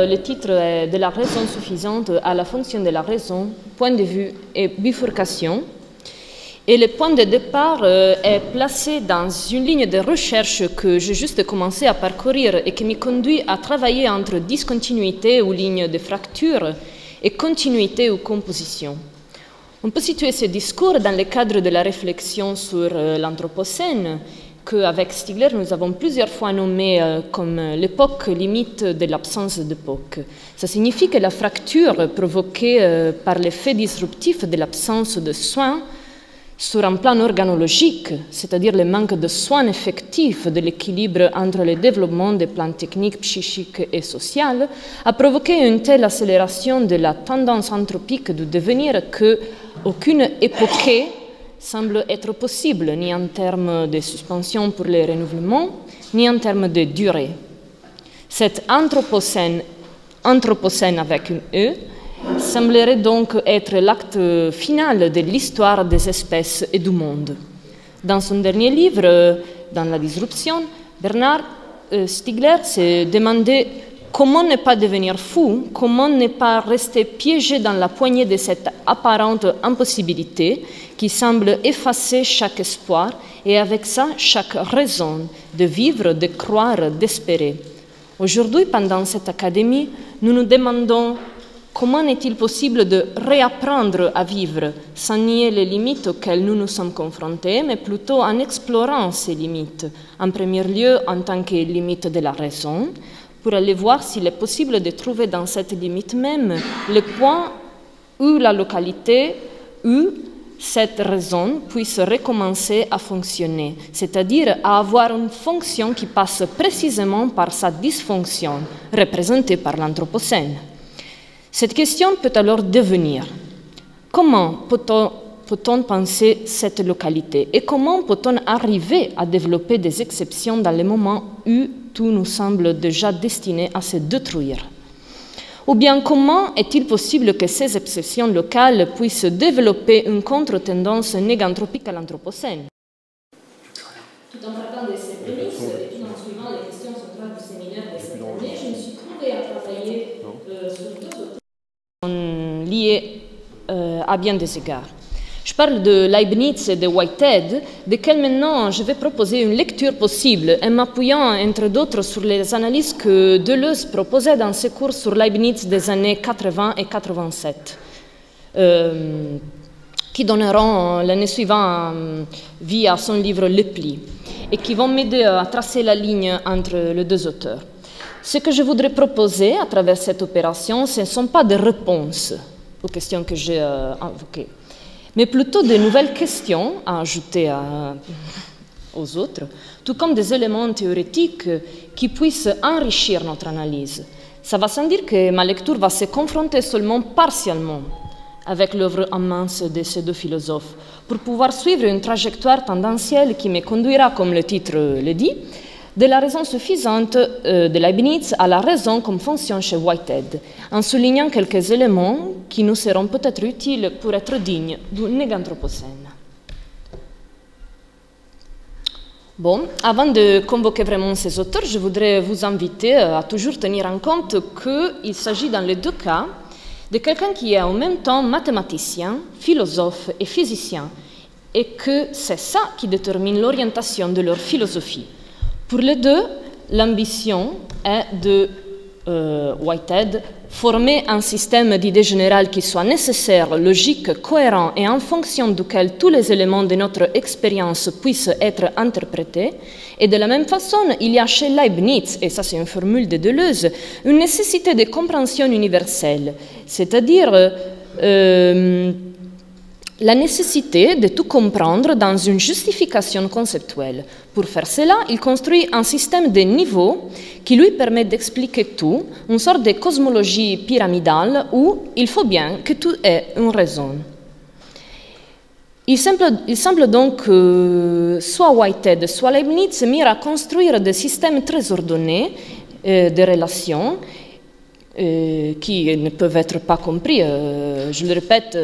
le titre est « De la raison suffisante à la fonction de la raison, point de vue et bifurcation ». Et le point de départ est placé dans une ligne de recherche que j'ai juste commencé à parcourir et qui me conduit à travailler entre discontinuité ou ligne de fracture et continuité ou composition. On peut situer ce discours dans le cadre de la réflexion sur l'Anthropocène, qu'avec Stigler, nous avons plusieurs fois nommé comme l'époque limite de l'absence d'époque. Ça signifie que la fracture provoquée par l'effet disruptif de l'absence de soins sur un plan organologique, c'est-à-dire le manque de soins effectifs de l'équilibre entre le développement des plans techniques, psychiques et sociaux, a provoqué une telle accélération de la tendance anthropique du devenir qu'aucune époque semble être possible, ni en termes de suspension pour les renouvellements, ni en termes de durée. Cet anthropocène avec une E, semblerait donc être l'acte final de l'histoire des espèces et du monde. Dans son dernier livre, Dans la disruption, Bernard Stiegler s'est demandé comment ne pas devenir fou, comment ne pas rester piégé dans la poignée de cette apparente impossibilité qui semble effacer chaque espoir et avec ça chaque raison de vivre, de croire, d'espérer. Aujourd'hui, pendant cette académie, nous nous demandons comment est-il possible de réapprendre à vivre sans nier les limites auxquelles nous nous sommes confrontés, mais plutôt en explorant ces limites, en premier lieu en tant que limite de la raison, pour aller voir s'il est possible de trouver dans cette limite même le point où la localité, où cette raison puisse recommencer à fonctionner, c'est-à-dire à avoir une fonction qui passe précisément par sa dysfonction, représentée par l'Anthropocène. Cette question peut alors devenir: comment peut-on penser cette localité et comment peut-on arriver à développer des exceptions dans les moments où tout nous semble déjà destiné à se détruire? Ou bien comment est-il possible que ces exceptions locales puissent développer une contre-tendance néganthropique à l'Anthropocène? Tout en partant de ces prémices et tout en suivant les questions centrales du séminaire de cette année, je me suis trouvée à travailler sur deux auteurs liés à bien des égards. Je parle de Leibniz et de Whitehead, desquels maintenant je vais proposer une lecture possible, en m'appuyant entre d'autres sur les analyses que Deleuze proposait dans ses cours sur Leibniz des années 80 et 87, qui donneront l'année suivante vie à son livre Le Pli, et qui vont m'aider à tracer la ligne entre les deux auteurs. Ce que je voudrais proposer à travers cette opération, ce ne sont pas des réponses aux questions que j'ai invoquées, mais plutôt de nouvelles questions à ajouter aux autres, tout comme des éléments théoriques qui puissent enrichir notre analyse. Ça va sans dire que ma lecture va se confronter seulement partiellement avec l'œuvre immense de ces deux philosophes, pour pouvoir suivre une trajectoire tendancielle qui me conduira, comme le titre le dit, de la raison suffisante de Leibniz à la raison comme fonction chez Whitehead, en soulignant quelques éléments qui nous seront peut-être utiles pour être dignes du néganthropocène. Bon, avant de convoquer vraiment ces auteurs, je voudrais vous inviter à toujours tenir en compte qu'il s'agit dans les deux cas de quelqu'un qui est en même temps mathématicien, philosophe et physicien, et que c'est ça qui détermine l'orientation de leur philosophie. Pour les deux, l'ambition est de Whitehead former un système d'idées générales qui soit nécessaire, logique, cohérent et en fonction duquel tous les éléments de notre expérience puissent être interprétés. Et de la même façon, il y a chez Leibniz, et ça c'est une formule de Deleuze, une nécessité de compréhension universelle, c'est-à-dire la nécessité de tout comprendre dans une justification conceptuelle. Pour faire cela, il construit un système de niveaux qui lui permet d'expliquer tout, une sorte de cosmologie pyramidale où il faut bien que tout ait une raison. Il semble donc que soit Whitehead, soit Leibniz mirent à construire des systèmes très ordonnés de relations qui ne peuvent être pas compris, je le répète,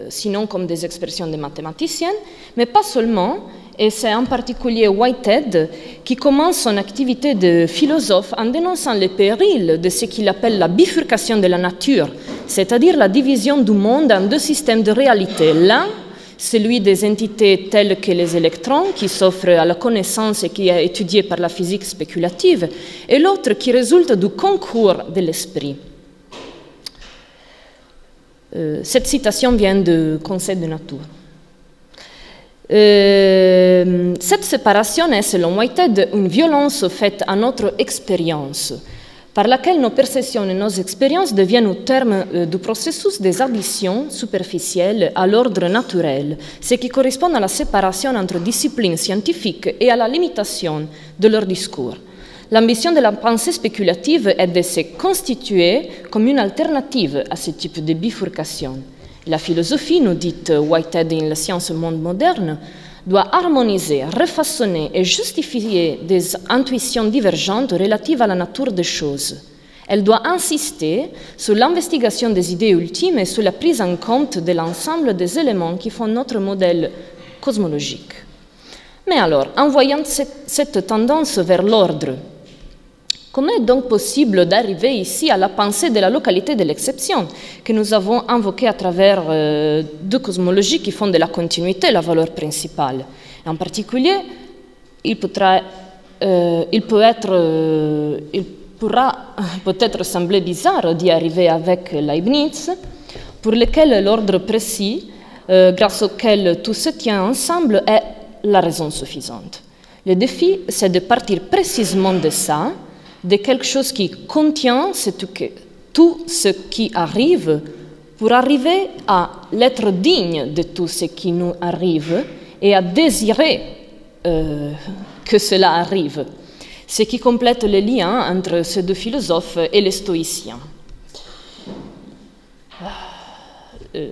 sinon comme des expressions des mathématiciens, mais pas seulement, et c'est en particulier Whitehead qui commence son activité de philosophe en dénonçant les périls de ce qu'il appelle la bifurcation de la nature, c'est-à-dire la division du monde en deux systèmes de réalité. L'un, celui des entités telles que les électrons, qui s'offrent à la connaissance et qui est étudié par la physique spéculative, et l'autre qui résulte du concours de l'esprit. Cette citation vient du Conseil de nature. Cette séparation est, selon Whitehead, une violence faite à notre expérience, par laquelle nos perceptions et nos expériences deviennent au terme du processus des additions superficielles à l'ordre naturel, ce qui correspond à la séparation entre disciplines scientifiques et à la limitation de leur discours. L'ambition de la pensée spéculative est de se constituer comme une alternative à ce type de bifurcation. La philosophie, nous dit Whitehead dans La science au monde moderne, doit harmoniser, refaçonner et justifier des intuitions divergentes relatives à la nature des choses. Elle doit insister sur l'investigation des idées ultimes et sur la prise en compte de l'ensemble des éléments qui font notre modèle cosmologique. Mais alors, en voyant cette tendance vers l'ordre, comment est donc possible d'arriver ici à la pensée de la localité de l'exception que nous avons invoquée à travers deux cosmologies qui font de la continuité la valeur principale? Et en particulier, il pourra peut-être sembler bizarre d'y arriver avec Leibniz, pour lequel l'ordre précis, grâce auquel tout se tient ensemble, est la raison suffisante. Le défi, c'est de partir précisément de ça, de quelque chose qui contient tout ce qui arrive pour arriver à l'être digne de tout ce qui nous arrive et à désirer que cela arrive, ce qui complète le lien entre ces deux philosophes et les stoïciens.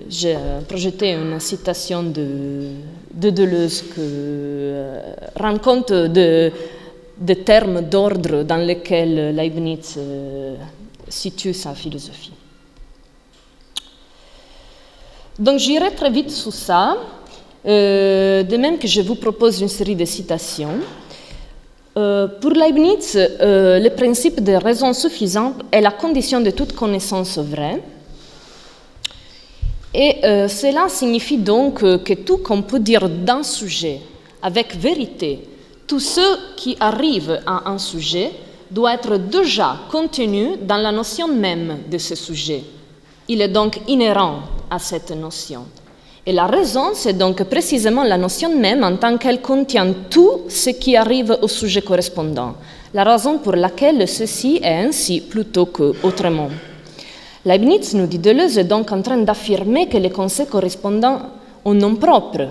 J'ai projeté une citation de Deleuze qui rend compte des termes d'ordre dans lesquels Leibniz situe sa philosophie. Donc j'irai très vite sur ça, de même que je vous propose une série de citations. Pour Leibniz, le principe de raison suffisante est la condition de toute connaissance vraie. Et cela signifie donc que tout qu'on peut dire d'un sujet avec vérité, tout ce qui arrive à un sujet doit être déjà contenu dans la notion même de ce sujet. Il est donc inhérent à cette notion. Et la raison, c'est donc précisément la notion même en tant qu'elle contient tout ce qui arrive au sujet correspondant, la raison pour laquelle ceci est ainsi plutôt qu'autrement. Leibniz, nous dit Deleuze, est donc en train d'affirmer que les concepts correspondent au nom propre,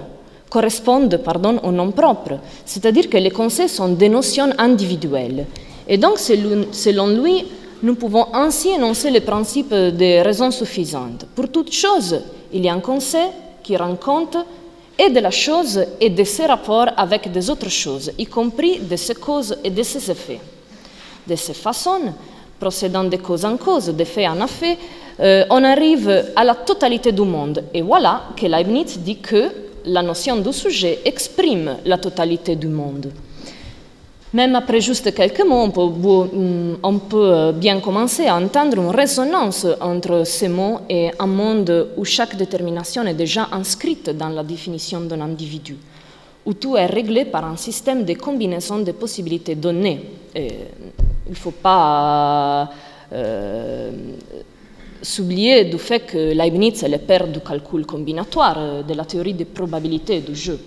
au nom propre, c'est-à-dire que les concepts sont des notions individuelles. Et donc, selon lui, nous pouvons ainsi énoncer le principe de raison suffisante. Pour toute chose, il y a un concept qui rend compte et de la chose et de ses rapports avec des autres choses, y compris de ses causes et de ses effets. De ces façons, procédant de cause en cause, de fait en effet, on arrive à la totalité du monde. Et voilà que Leibniz dit que la notion du sujet exprime la totalité du monde. Même après juste quelques mots, on peut bien commencer à entendre une résonance entre ces mots et un monde où chaque détermination est déjà inscrite dans la définition d'un individu, où tout est réglé par un système de combinaison de possibilités données. Et il ne faut pas s'oublier du fait que Leibniz est le père du calcul combinatoire, de la théorie des probabilités du jeu.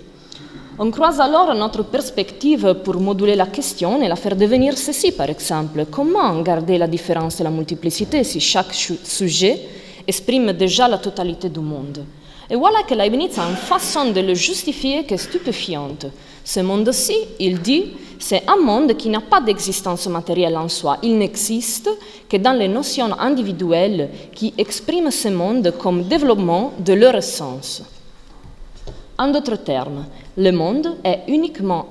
On croise alors notre perspective pour moduler la question et la faire devenir ceci, par exemple. Comment garder la différence et la multiplicité si chaque sujet exprime déjà la totalité du monde? Et voilà que Leibniz a une façon de le justifier qui est stupéfiante. Ce monde-ci, il dit, c'est un monde qui n'a pas d'existence matérielle en soi. Il n'existe que dans les notions individuelles qui expriment ce monde comme développement de leur essence. En d'autres termes, le monde est uniquement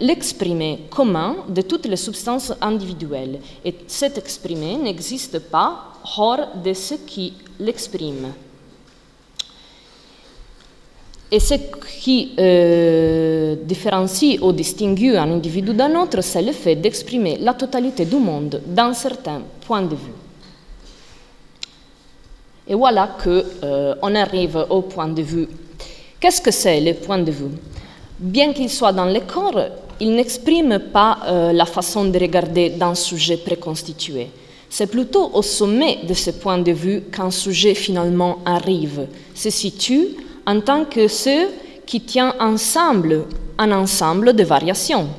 l'exprimé commun de toutes les substances individuelles, et cet exprimé n'existe pas hors de ce qui l'exprime. Et ce qui différencie ou distingue un individu d'un autre, c'est le fait d'exprimer la totalité du monde d'un certain point de vue. Et voilà qu'on arrive au point de vue. Qu'est-ce que c'est le point de vue? Bien qu'il soit dans le corps, il n'exprime pas la façon de regarder d'un sujet préconstitué. C'est plutôt au sommet de ce point de vue qu'un sujet finalement arrive, se situe en tant que ce qui tient ensemble un ensemble de variations.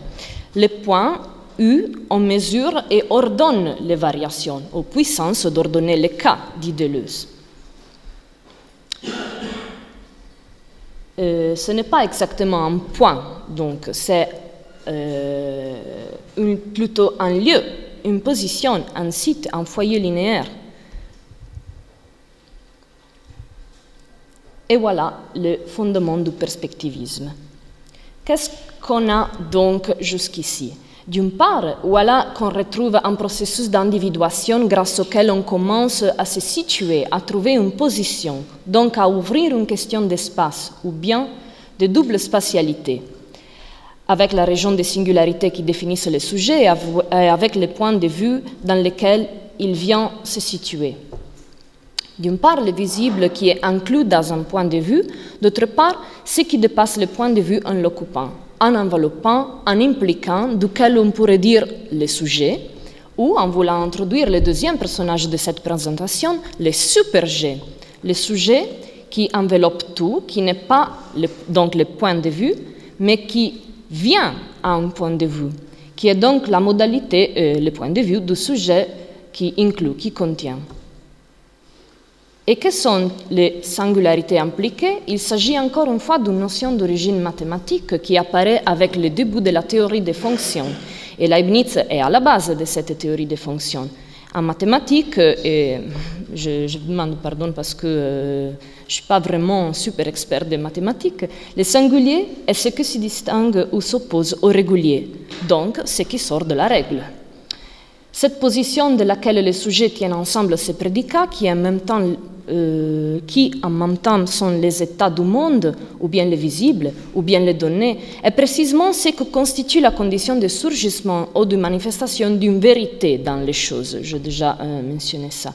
Le point U en mesure et ordonne les variations, aux puissances d'ordonner les cas, dit Deleuze. Ce n'est pas exactement un point, donc c'est plutôt un lieu, une position, un site, un foyer linéaire. Et voilà le fondement du perspectivisme. Qu'est-ce qu'on a donc jusqu'ici? D'une part, voilà qu'on retrouve un processus d'individuation grâce auquel on commence à se situer, à trouver une position, donc à ouvrir une question d'espace ou bien de double spatialité, avec la région des singularités qui définissent le sujet et avec les points de vue dans lesquels il vient se situer. D'une part, le visible qui est inclus dans un point de vue, d'autre part, ce qui dépasse le point de vue en l'occupant, en enveloppant, en impliquant, duquel on pourrait dire le sujet, ou en voulant introduire le deuxième personnage de cette présentation, le super-G, le sujet qui enveloppe tout, qui n'est pas donc le point de vue, mais qui vient à un point de vue, qui est donc la modalité, le point de vue du sujet qui inclut, qui contient. Et que sont les singularités impliquées? Il s'agit encore une fois d'une notion d'origine mathématique qui apparaît avec le début de la théorie des fonctions. Et Leibniz est à la base de cette théorie des fonctions. En mathématiques, et je vous demande pardon parce que je ne suis pas vraiment super expert de mathématiques, le singulier est ce qui se distingue ou s'oppose au régulier, donc ce qui sort de la règle. Cette position de laquelle les sujets tiennent ensemble ces prédicats qui en même temps sont les états du monde, ou bien les visibles, ou bien les données, est précisément ce que constitue la condition de surgissement ou de manifestation d'une vérité dans les choses. J'ai déjà mentionné ça.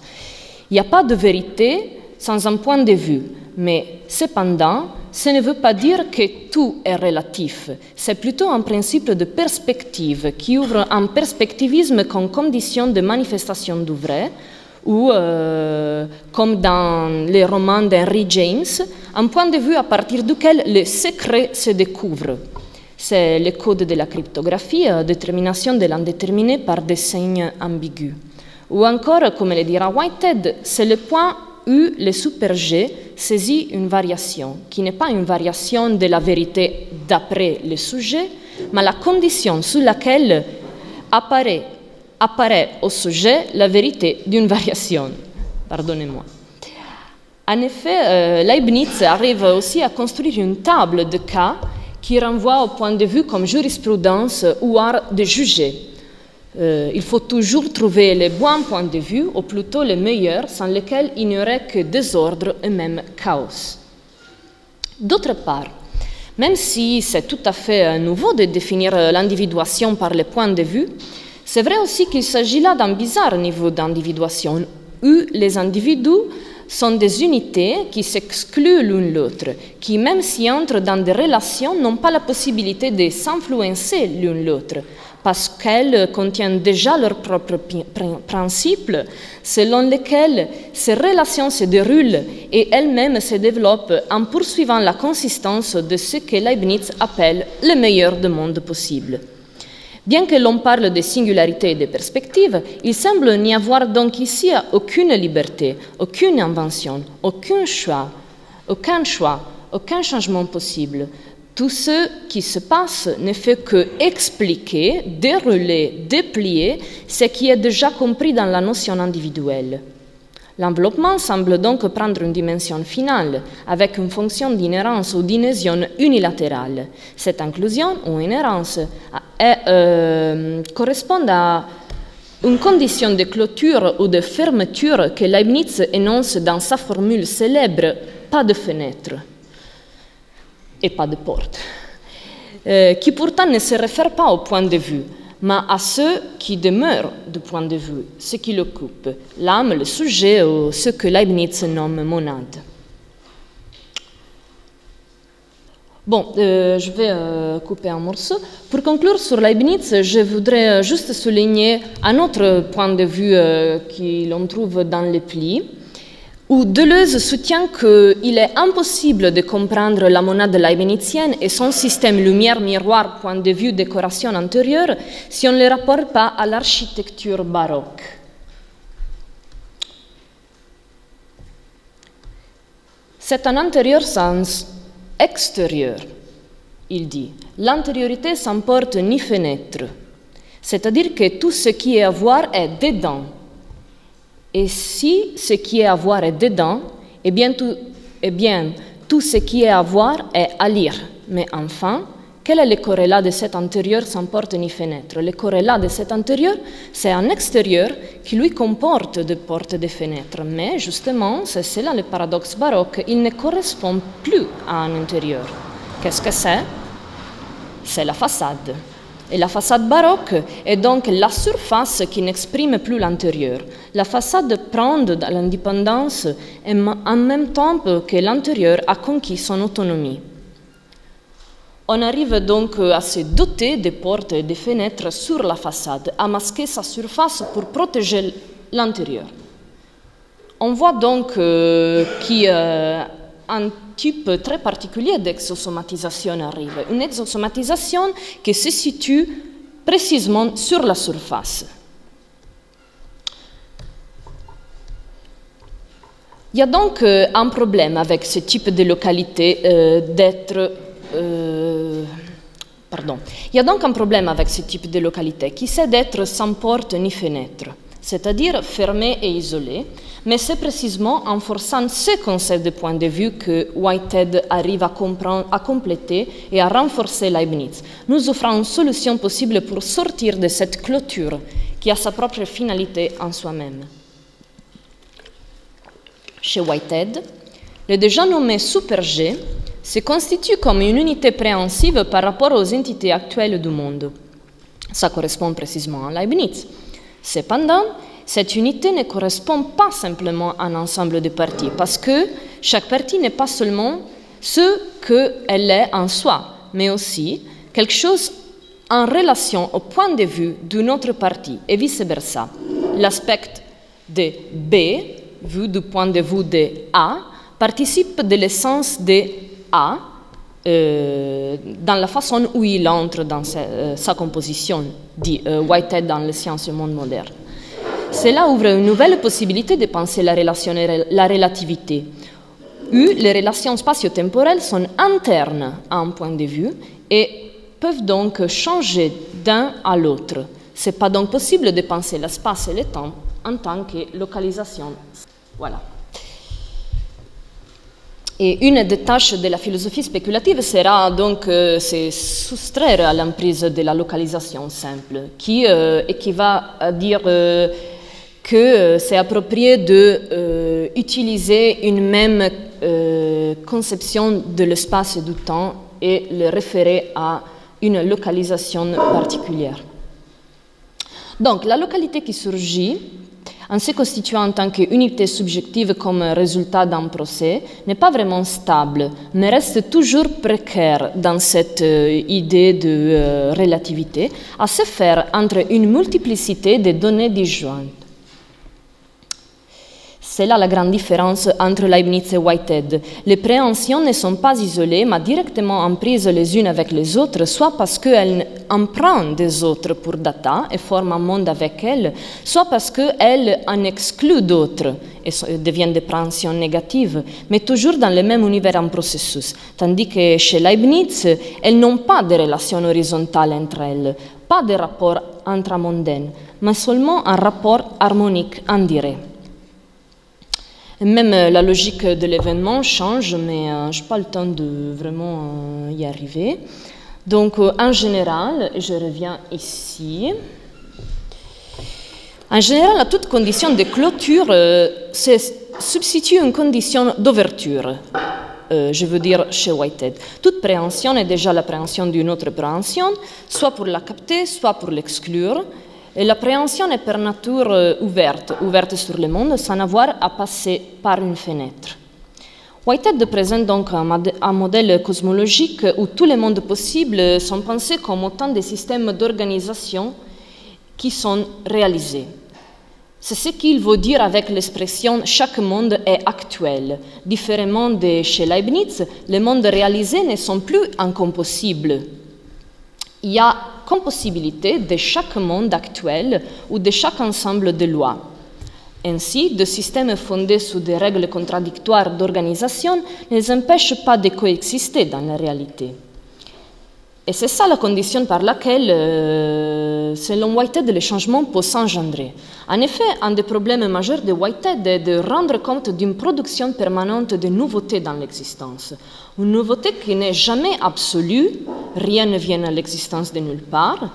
Il n'y a pas de vérité sans un point de vue, mais cependant, ce ne veut pas dire que tout est relatif. C'est plutôt un principe de perspective qui ouvre un perspectivisme comme condition de manifestation du vrai, ou, comme dans les romans d'Henry James, un point de vue à partir duquel le secret se découvre. C'est le code de la cryptographie, détermination de l'indéterminé par des signes ambigus. Ou encore, comme le dira Whitehead, c'est le point où le super-G saisit une variation, qui n'est pas une variation de la vérité d'après le sujet, mais la condition sous laquelle apparaît au sujet la vérité d'une variation. Pardonnez-moi. En effet, Leibniz arrive aussi à construire une table de cas qui renvoie au point de vue comme jurisprudence ou art de juger. Il faut toujours trouver les bons points de vue, ou plutôt les meilleurs, sans lesquels il n'y aurait que désordre et même chaos. D'autre part, même si c'est tout à fait nouveau de définir l'individuation par les points de vue, c'est vrai aussi qu'il s'agit là d'un bizarre niveau d'individuation, où les individus sont des unités qui s'excluent l'une l'autre, qui, même s'ils entrent dans des relations, n'ont pas la possibilité de s'influencer l'une l'autre, parce qu'elles contiennent déjà leurs propres principes, selon lesquels ces relations se déroulent et elles-mêmes se développent en poursuivant la consistance de ce que Leibniz appelle le meilleur des mondes possibles. Bien que l'on parle de singularité et de perspective, il semble n'y avoir donc ici aucune liberté, aucune invention, aucun choix, aucun changement possible. Tout ce qui se passe ne fait que expliquer, dérouler, déplier ce qui est déjà compris dans la notion individuelle. L'enveloppement semble donc prendre une dimension finale, avec une fonction d'inhérence ou d'inhésion unilatérale. Cette inclusion ou inhérence correspond à une condition de clôture ou de fermeture que Leibniz énonce dans sa formule célèbre « pas de fenêtre » et pas de porte, qui pourtant ne se réfère pas au point de vue, mais à ce qui demeure du point de vue, ce qui l'occupe, l'âme, le sujet ou ce que Leibniz nomme monade. Bon, je vais couper un morceau. Pour conclure sur Leibniz, je voudrais juste souligner un autre point de vue que l'on trouve dans les plis, où Deleuze soutient qu'il est impossible de comprendre la monade leibnizienne et son système lumière-miroir, point de vue décoration antérieure, si on ne le rapporte pas à l'architecture baroque. C'est un intérieur sens extérieur, il dit. L'antériorité s'emporte ni fenêtre, c'est-à-dire que tout ce qui est à voir est dedans. Et si ce qui est à voir est dedans, eh bien tout ce qui est à voir est à lire. Mais enfin, quel est le corrélat de cet intérieur sans porte ni fenêtre? Le corrélat de cet intérieur, c'est un extérieur qui lui comporte des portes et des fenêtres. Mais justement, c'est là le paradoxe baroque, il ne correspond plus à un intérieur. Qu'est-ce que c'est? C'est la façade. Et la façade baroque est donc la surface qui n'exprime plus l'intérieur. La façade prend de l'indépendance et en même temps que l'intérieur a conquis son autonomie. On arrive donc à se doter des portes et des fenêtres sur la façade, à masquer sa surface pour protéger l'intérieur. On voit donc qu'il y a un type très particulier d'exosomatisation arrive, une exosomatisation qui se situe précisément sur la surface. Il y a donc un problème avec ce type de localité Il y a donc un problème avec ce type de localité qui c'est d'être sans porte ni fenêtre, c'est-à-dire fermé et isolé, mais c'est précisément en forçant ce concept de point de vue que Whitehead arrive à compléter et à renforcer Leibniz, nous offrant une solution possible pour sortir de cette clôture qui a sa propre finalité en soi-même. Chez Whitehead, le déjà nommé super-G se constitue comme une unité préhensive par rapport aux entités actuelles du monde. Ça correspond précisément à Leibniz. Cependant, cette unité ne correspond pas simplement à un ensemble de parties, parce que chaque partie n'est pas seulement ce qu'elle est en soi, mais aussi quelque chose en relation au point de vue d'une autre partie, et vice-versa. L'aspect de B, vu du point de vue de A, participe de l'essence de A dans la façon où il entre dans sa composition, dit Whitehead dans les sciences du monde moderne. Cela ouvre une nouvelle possibilité de penser la relation et la relativité, où les relations spatio-temporelles sont internes à un point de vue et peuvent donc changer d'un à l'autre. Ce n'est pas donc possible de penser l'espace et le temps en tant que localisation. Voilà. Et une des tâches de la philosophie spéculative sera donc se soustraire à l'emprise de la localisation simple, qui va dire que c'est approprié d'utiliser une même conception de l'espace et du temps et le référer à une localisation particulière. Donc, la localité qui surgit, en se constituant en tant qu'unité subjective comme résultat d'un procès, n'est pas vraiment stable, mais reste toujours précaire dans cette idée de relativité, à se faire entre une multiplicité de données disjointes. C'est là la grande différence entre Leibniz et Whitehead. Les préhensions ne sont pas isolées, mais directement en prise les unes avec les autres, soit parce qu'elles empruntent des autres pour data et forment un monde avec elles, soit parce qu'elles en excluent d'autres et deviennent des préhensions négatives, mais toujours dans le même univers en processus. Tandis que chez Leibniz, elles n'ont pas de relation horizontale entre elles, pas de rapport intramondain, mais seulement un rapport harmonique indirect. Et même la logique de l'événement change, mais je n'ai pas le temps de vraiment y arriver. Donc, en général, je reviens ici. En général, à toute condition de clôture se substitue une condition d'ouverture. Je veux dire chez Whitehead. Toute préhension est déjà la préhension d'une autre préhension, soit pour la capter, soit pour l'exclure. Et la préhension est par nature ouverte sur le monde, sans avoir à passer par une fenêtre. Whitehead présente donc un modèle cosmologique où tous les mondes possibles sont pensés comme autant de systèmes d'organisation qui sont réalisés. C'est ce qu'il veut dire avec l'expression « chaque monde est actuel ». Différemment de chez Leibniz, les mondes réalisés ne sont plus incompossibles. Il y a compossibilité de chaque monde actuel ou de chaque ensemble de lois. Ainsi, deux systèmes fondés sur des règles contradictoires d'organisation ne les empêchent pas de coexister dans la réalité. Et c'est ça la condition par laquelle, selon Whitehead, le changement peut s'engendrer. En effet, un des problèmes majeurs de Whitehead est de rendre compte d'une production permanente de nouveautés dans l'existence. Une nouveauté qui n'est jamais absolue, rien ne vient à l'existence de nulle part,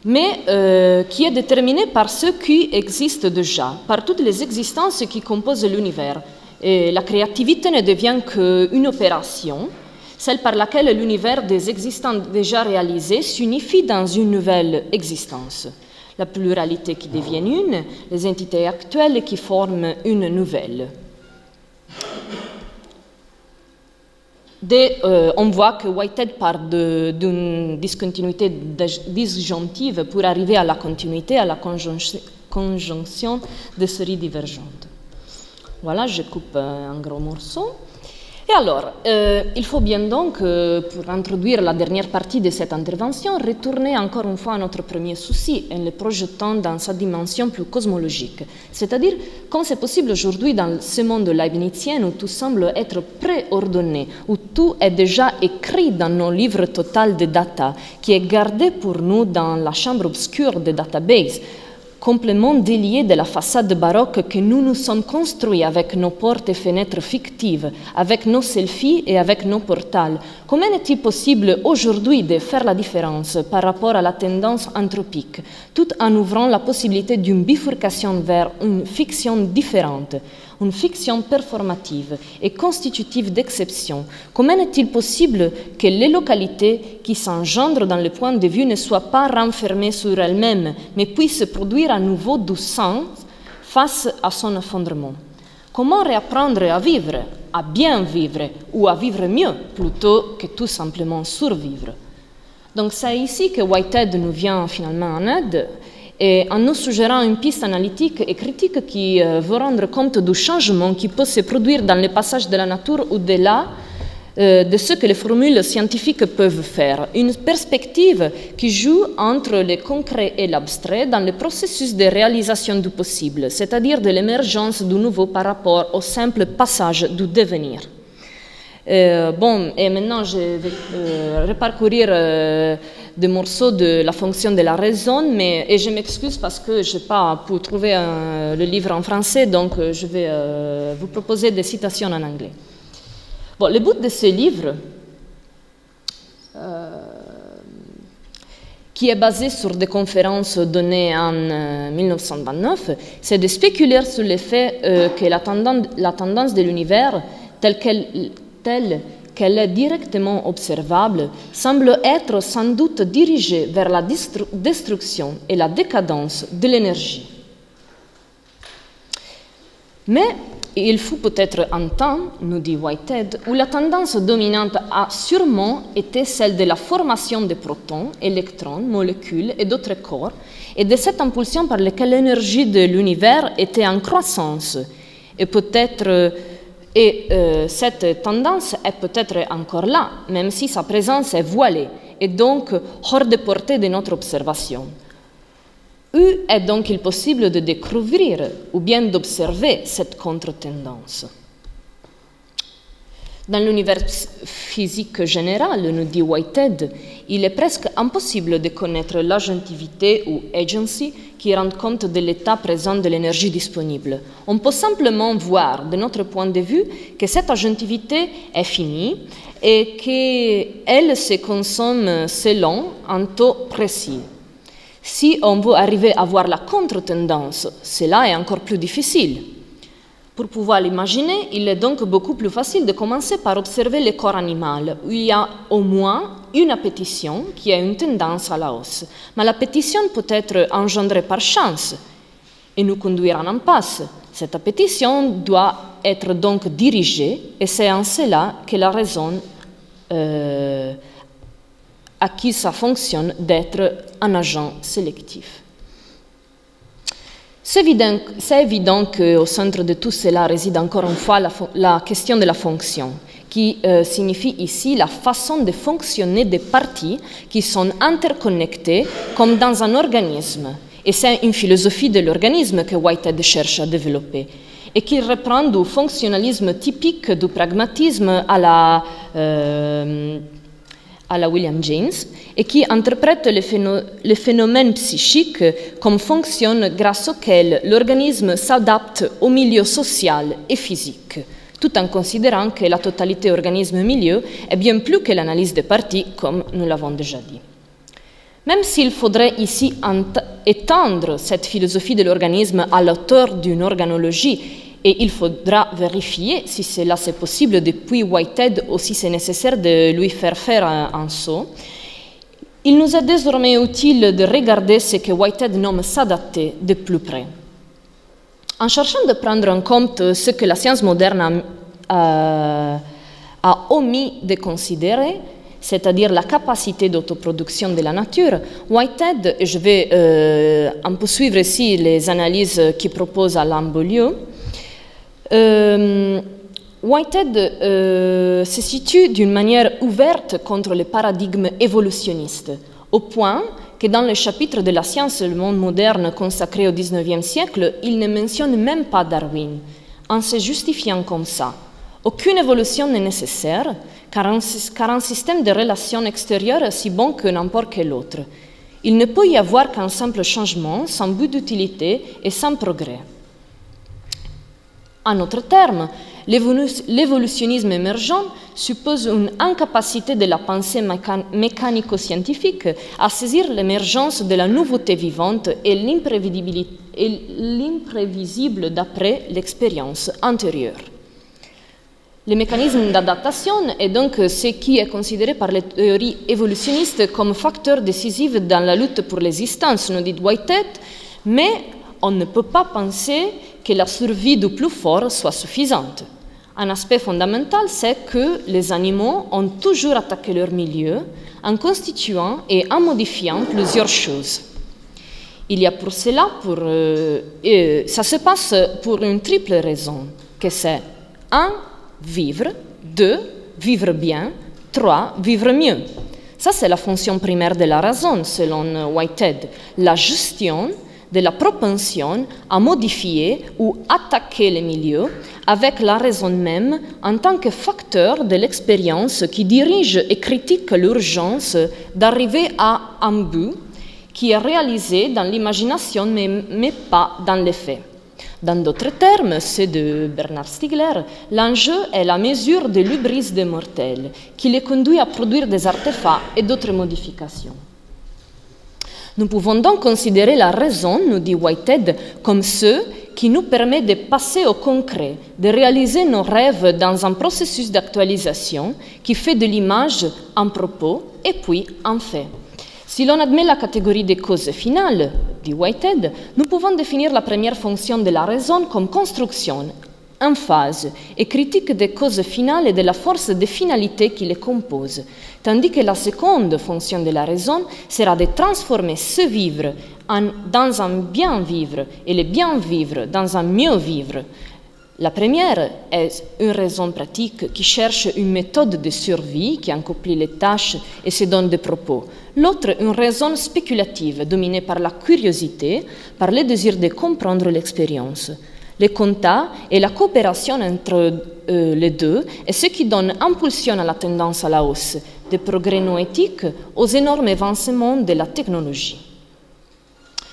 mais qui est déterminée par ce qui existe déjà, par toutes les existences qui composent l'univers. Et la créativité ne devient qu'une opération, celle par laquelle l'univers des existants déjà réalisés s'unifie dans une nouvelle existence. La pluralité qui devient une, les entités actuelles qui forment une nouvelle. On voit que Whitehead part d'une discontinuité disjonctive pour arriver à la continuité, à la conjonction de séries divergentes. Voilà, je coupe un gros morceau. Et alors, il faut bien donc, pour introduire la dernière partie de cette intervention, retourner encore une fois à notre premier souci en le projetant dans sa dimension plus cosmologique. C'est-à-dire, comme c'est possible aujourd'hui dans ce monde leibnizien où tout semble être préordonné, où tout est déjà écrit dans nos livres total de data, qui est gardé pour nous dans la chambre obscure des databases, complément délié de la façade baroque que nous nous sommes construits avec nos portes et fenêtres fictives, avec nos selfies et avec nos portals. Comment est-il possible aujourd'hui de faire la différence par rapport à la tendance anthropique, tout en ouvrant la possibilité d'une bifurcation vers une fiction différente, une fiction performative et constitutive d'exception? Comment est-il possible que les localités qui s'engendrent dans le point de vue ne soient pas renfermées sur elles-mêmes, mais puissent produire à nouveau du sens face à son effondrement? Comment réapprendre à vivre, à bien vivre ou à vivre mieux, plutôt que tout simplement survivre? Donc c'est ici que Whitehead nous vient finalement en aide, et en nous suggérant une piste analytique et critique qui veut rendre compte du changement qui peut se produire dans le passage de la nature au-delà de ce que les formules scientifiques peuvent faire. Une perspective qui joue entre le concret et l'abstrait dans le processus de réalisation du possible, c'est-à-dire de l'émergence du nouveau par rapport au simple passage du devenir. Et maintenant je vais reparcourir des morceaux de la fonction de la raison, et je m'excuse parce que je n'ai pas pu trouver le livre en français, donc je vais vous proposer des citations en anglais. Bon, le but de ce livre, qui est basé sur des conférences données en 1929, c'est de spéculer sur le fait que la tendance de l'univers, telle qu'elle est directement observable, semble être sans doute dirigée vers la destruction et la décadence de l'énergie. Mais il fut peut-être un temps, nous dit Whitehead, où la tendance dominante a sûrement été celle de la formation de protons, électrons, molécules et d'autres corps, et de cette impulsion par laquelle l'énergie de l'univers était en croissance. Cette tendance est peut-être encore là, même si sa présence est voilée, et donc hors de portée de notre observation. Où est donc il possible de découvrir ou bien d'observer cette contre-tendance? Dans l'univers physique général, nous dit Whitehead, il est presque impossible de connaître l'agentivité ou agency qui rend compte de l'état présent de l'énergie disponible. On peut simplement voir, de notre point de vue, que cette agentivité est finie et qu'elle se consomme selon un taux précis. Si on veut arriver à voir la contre-tendance, cela est encore plus difficile. Pour pouvoir l'imaginer, il est donc beaucoup plus facile de commencer par observer le corps animal, où il y a au moins une appétition qui a une tendance à la hausse. Mais l'appétition peut être engendrée par chance et nous conduire en impasse. Cette appétition doit être donc dirigée et c'est en cela que la raison à qui ça fonctionne d'être un agent sélectif. C'est évident qu'au centre de tout cela réside encore une fois la question de la fonction, qui signifie ici la façon de fonctionner des parties qui sont interconnectées comme dans un organisme. Et c'est une philosophie de l'organisme que Whitehead cherche à développer et qui reprend du fonctionnalisme typique du pragmatisme à la William James et qui interprète les phénomènes psychiques comme fonction grâce auxquels l'organisme s'adapte au milieu social et physique, tout en considérant que la totalité organisme-milieu est bien plus que l'analyse des parties, comme nous l'avons déjà dit. Même s'il faudrait ici étendre cette philosophie de l'organisme à l'auteur d'une organologie, et il faudra vérifier si cela c'est possible depuis Whitehead ou si c'est nécessaire de lui faire un saut. Il nous est désormais utile de regarder ce que Whitehead nomme s'adapter de plus près. En cherchant de prendre en compte ce que la science moderne a omis de considérer, c'est-à-dire la capacité d'autoproduction de la nature, Whitehead, et je vais un peu suivre ici les analyses qu'il propose Alain Beaulieu, Whitehead se situe d'une manière ouverte contre les paradigmes évolutionnistes, au point que dans le chapitre de la science et le monde moderne consacré au XIXe siècle, il ne mentionne même pas Darwin, en se justifiant comme ça. Aucune évolution n'est nécessaire, car un système de relations extérieures est si bon que n'importe quel autre. Il ne peut y avoir qu'un simple changement, sans but d'utilité et sans progrès. En d'autres termes, l'évolutionnisme émergent suppose une incapacité de la pensée mécanico-scientifique à saisir l'émergence de la nouveauté vivante et l'imprévisible d'après l'expérience antérieure. Le mécanisme d'adaptation est donc ce qui est considéré par les théories évolutionnistes comme facteur décisif dans la lutte pour l'existence, nous dit Whitehead, mais on ne peut pas penser que la survie du plus fort soit suffisante. Un aspect fondamental, c'est que les animaux ont toujours attaqué leur milieu en constituant et en modifiant plusieurs choses. Il y a pour cela, ça se passe pour une triple raison, que c'est 1. Vivre, 2. Vivre bien, 3. Vivre mieux. Ça, c'est la fonction primaire de la raison, selon Whitehead, la gestion de la propension à modifier ou attaquer les milieux avec la raison même en tant que facteur de l'expérience qui dirige et critique l'urgence d'arriver à un but qui est réalisé dans l'imagination mais pas dans les faits. Dans d'autres termes, c'est de Bernard Stiegler, l'enjeu est la mesure de l'hubris des mortels qui les conduit à produire des artefacts et d'autres modifications. Nous pouvons donc considérer la raison, nous dit Whitehead, comme ce qui nous permet de passer au concret, de réaliser nos rêves dans un processus d'actualisation qui fait de l'image un propos et puis un fait. Si l'on admet la catégorie des causes finales, dit Whitehead, nous pouvons définir la première fonction de la raison comme construction, emphase et critique des causes finales et de la force de finalité qui les compose, tandis que la seconde fonction de la raison sera de transformer ce vivre dans un bien vivre et le bien vivre dans un mieux vivre. La première est une raison pratique qui cherche une méthode de survie qui accomplit les tâches et se donne des propos. L'autre, une raison spéculative dominée par la curiosité, par le désir de comprendre l'expérience. Les contacts et la coopération entre les deux est ce qui donne impulsion à la tendance à la hausse des progrès noétiques aux énormes avancements de la technologie.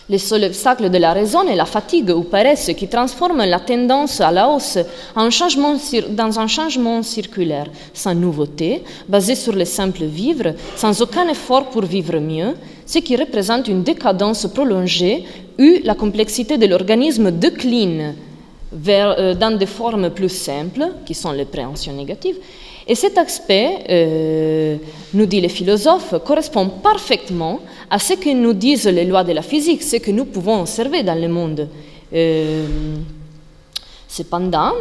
Le seul obstacle de la raison est la fatigue ou paresse qui transforme la tendance à la hausse dans un changement circulaire, sans nouveauté, basé sur le simple vivre, sans aucun effort pour vivre mieux, ce qui représente une décadence prolongée où la complexité de l'organisme décline dans des formes plus simples, qui sont les préhensions négatives. Et cet aspect, nous dit les philosophes, correspond parfaitement à ce que nous disent les lois de la physique, ce que nous pouvons observer dans le monde. Cependant,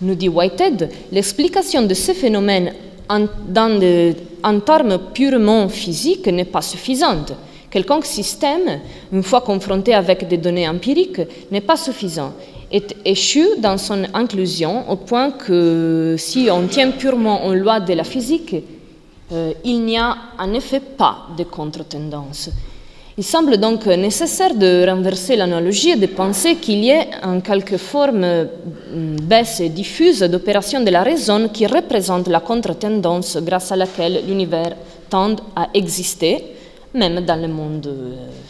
nous dit Whitehead, l'explication de ce phénomène en termes purement physiques n'est pas suffisante. Quelconque système, une fois confronté avec des données empiriques, n'est pas suffisant. Est échu dans son inclusion au point que si on tient purement aux lois de la physique, il n'y a en effet pas de contre-tendance. Il semble donc nécessaire de renverser l'analogie et de penser qu'il y ait en quelque forme baisse diffuse d'opérations de la raison qui représente la contre-tendance grâce à laquelle l'univers tend à exister, même dans le monde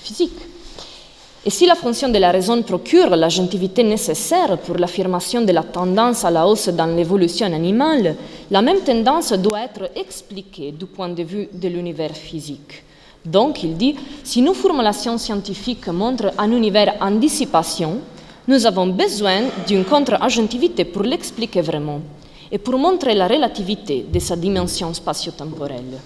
physique. Et si la fonction de la raison procure l'agentivité nécessaire pour l'affirmation de la tendance à la hausse dans l'évolution animale, la même tendance doit être expliquée du point de vue de l'univers physique. Donc, il dit, si nos formulations scientifiques montrent un univers en dissipation, nous avons besoin d'une contre-agentivité pour l'expliquer vraiment et pour montrer la relativité de sa dimension spatio-temporelle.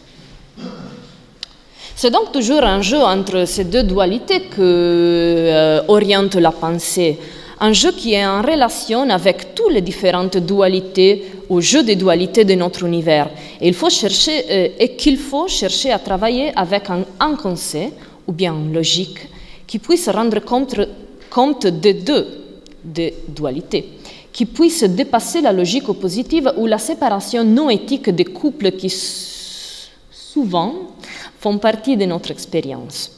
C'est donc toujours un jeu entre ces deux dualités que oriente la pensée, un jeu qui est en relation avec toutes les différentes dualités ou jeux de dualités de notre univers. Et qu'il faut chercher à travailler avec un concept ou bien une logique qui puisse rendre compte des deux des dualités, qui puisse dépasser la logique oppositive ou la séparation non éthique des couples qui souvent font partie de notre expérience.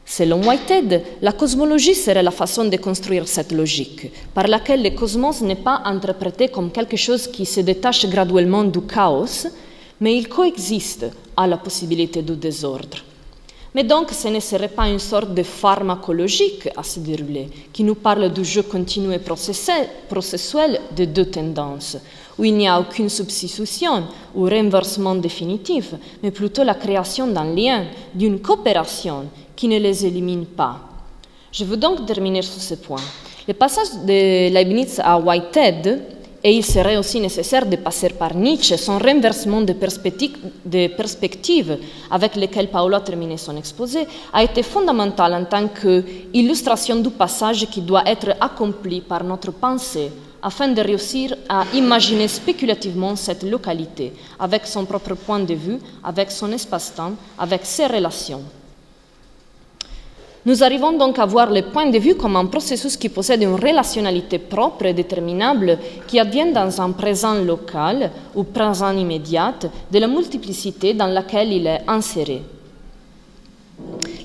Selon Whitehead, la cosmologie serait la façon de construire cette logique, par laquelle le cosmos n'est pas interprété comme quelque chose qui se détache graduellement du chaos, mais il coexiste à la possibilité du désordre. Mais donc, ce ne serait pas une sorte de pharmacologique à se dérouler, qui nous parle du jeu continu et processuel de deux tendances, où il n'y a aucune substitution ou renversement définitif, mais plutôt la création d'un lien, d'une coopération qui ne les élimine pas. Je veux donc terminer sur ce point. Le passage de Leibniz à Whitehead, et il serait aussi nécessaire de passer par Nietzsche, son renversement de perspective avec lequel Paolo a terminé son exposé, a été fondamental en tant qu'illustration du passage qui doit être accompli par notre pensée afin de réussir à imaginer spéculativement cette localité avec son propre point de vue, avec son espace-temps, avec ses relations. Nous arrivons donc à voir le point de vue comme un processus qui possède une relationnalité propre et déterminable qui advient dans un présent local ou présent immédiat de la multiplicité dans laquelle il est inséré.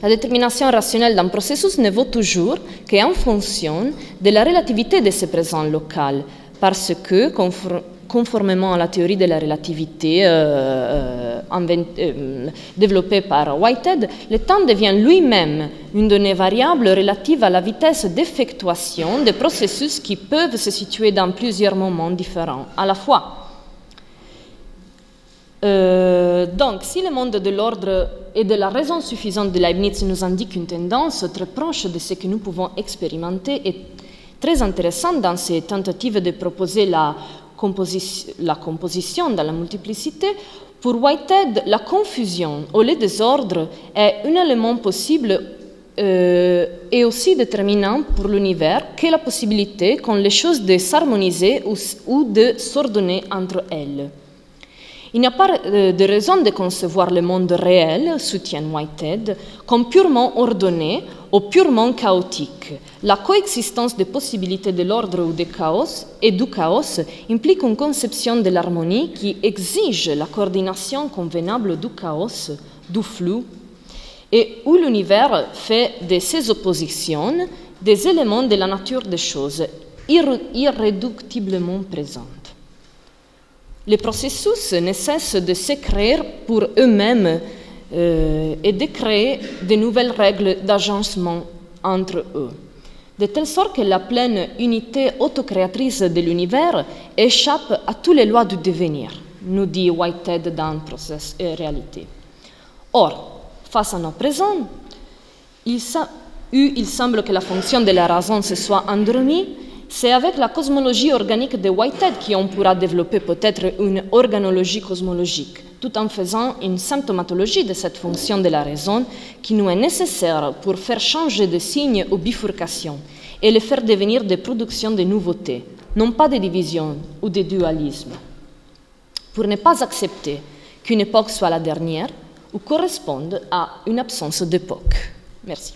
La détermination rationnelle d'un processus ne vaut toujours qu'en fonction de la relativité de ce présent local, parce que, conformément à la théorie de la relativité développée par Whitehead, le temps devient lui-même une donnée variable relative à la vitesse d'effectuation des processus qui peuvent se situer dans plusieurs moments différents à la fois. Donc, si le monde de l'ordre et de la raison suffisante de Leibniz nous indique une tendance très proche de ce que nous pouvons expérimenter et très intéressante dans ces tentatives de proposer la composition dans la multiplicité, pour Whitehead, la confusion ou le désordre est un élément possible et aussi déterminant pour l'univers que la possibilité qu'ont les choses de s'harmoniser ou de s'ordonner entre elles. Il n'y a pas de raison de concevoir le monde réel, soutient Whitehead, comme purement ordonné ou purement chaotique. La coexistence des possibilités de l'ordre ou du chaos implique une conception de l'harmonie qui exige la coordination convenable du chaos, du flou, et où l'univers fait de ces oppositions des éléments de la nature des choses irréductiblement présentes. Les processus ne cessent de se créer pour eux-mêmes et de créer de nouvelles règles d'agencement entre eux, de telle sorte que la pleine unité autocréatrice de l'univers échappe à toutes les lois du devenir, nous dit Whitehead dans Process et Réalité. Or, face à nos présents, il semble que la fonction de la raison se soit endormie. C'est avec la cosmologie organique de Whitehead qu'on pourra développer peut-être une organologie cosmologique, tout en faisant une symptomatologie de cette fonction de la raison qui nous est nécessaire pour faire changer de signe aux bifurcations et les faire devenir des productions de nouveautés, non pas de division ou de dualisme, pour ne pas accepter qu'une époque soit la dernière ou corresponde à une absence d'époque. Merci.